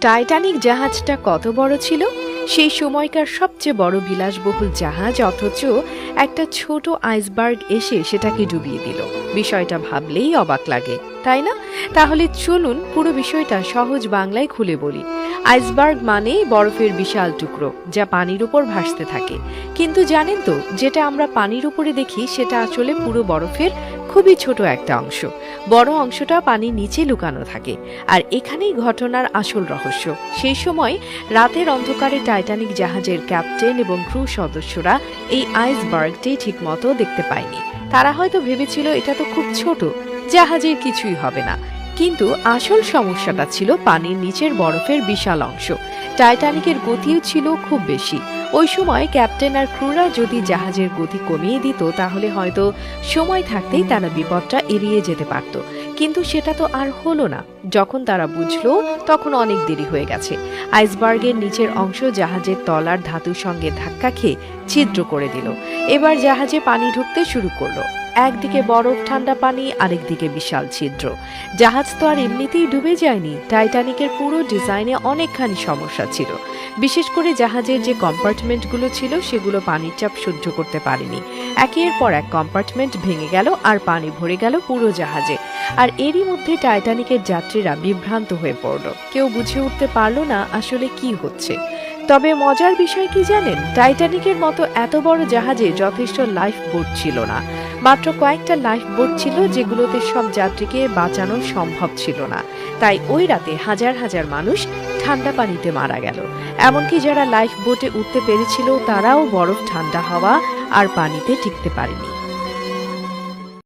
Titanic জাহাজটা কত বড় ছিল? সেই সময়কার সবচেয়ে বড় বিলাসবহুল জাহাজ, অথচ একটা ছোট আইসবার্গ এসে সেটাকে ডুবিয়ে দিল। বিষয়টা ভাবলেই অবাক লাগে, তাই না? তাহলে চলুন পুরো বিষয়টা সহজ বাংলায় খুলে বলি। আইসবার্গ মানে বরফের বিশাল টুকরো যা পানির উপর ভাসতে থাকে। কিন্তু জানেন তো, যেটা আমরা পানির উপরে দেখি সেটা আসলে পুরো বরফের খুবই ছোট একটা অংশ। বড় অংশটা পানির নিচে লুকানো থাকে। আর এখানেই ঘটনার আসল রহস্য। সেই সময় রাতের অন্ধকারে টাইটানিক জাহাজের ক্যাপ্টেন এবং ক্রু সদস্যরা এই আইসবার্গটি ঠিকমতো দেখতে পায়নি। তারা হয়তো ভেবেছিল এটা তো খুব ছোট, জাহাজের কিছুই হবে না। কিন্তু আসল সমস্যাটা ছিল পানির নিচের বরফের বিশাল অংশ। টাইটানিকের গতিও ছিল খুব বেশি। ওই সময় ক্যাপ্টেন আর ক্রুরা যদি জাহাজের গতি কমিয়ে দিত, তাহলে হয়তো সময় থাকতেই তারা বিপদটা এড়িয়ে যেতে পারত। কিন্তু সেটা তো আর হলো না। যখন তারা বুঝলো, তখন অনেক দেরি হয়ে গেছে। আইসবার্গের নিচের অংশ জাহাজের তলার ধাতুর সঙ্গে ধাক্কা খেয়ে ছিদ্র করে দিল। এবার জাহাজে পানি ঢুকতে শুরু করলো। একদিকে বরফ ঠান্ডা পানি, আরেকদিকে বিশাল ছিদ্র। জাহাজ তো আর এমনিতেই ডুবে যায়নি। টাইটানিকের পুরো ডিজাইনে অনেকখানি সমস্যা ছিল। বিশেষ করে জাহাজের যে কম্পার্টমেন্টগুলো ছিল সেগুলো পানির চাপ সহ্য করতে পারেনি। একের পর এক কম্পার্টমেন্ট ভেঙে গেল আর পানি ভরে গেল পুরো জাহাজে। আর এরই মধ্যে টাইটানিকের যাত্রীরা বিভ্রান্ত হয়ে পড়ল। কেউ বুঝে উঠতে পারল না আসলে কি হচ্ছে। তবে মজার বিষয় কি জানেন? টাইটানিকের মতো এত বড় জাহাজে যথেষ্ট লাইফ বোট ছিল না। মাত্র কয়েকটা লাইফ বোট ছিল, যেগুলোতে সব যাত্রীকে বাঁচানো সম্ভব ছিল না। তাই ওই রাতে হাজার হাজার মানুষ ঠান্ডা পানিতে মারা গেল। এমনকি যারা লাইফ বোটে উঠতে পেরেছিল, তারাও বরফ ঠান্ডা হওয়া আর পানিতে টিকতে পারেনি।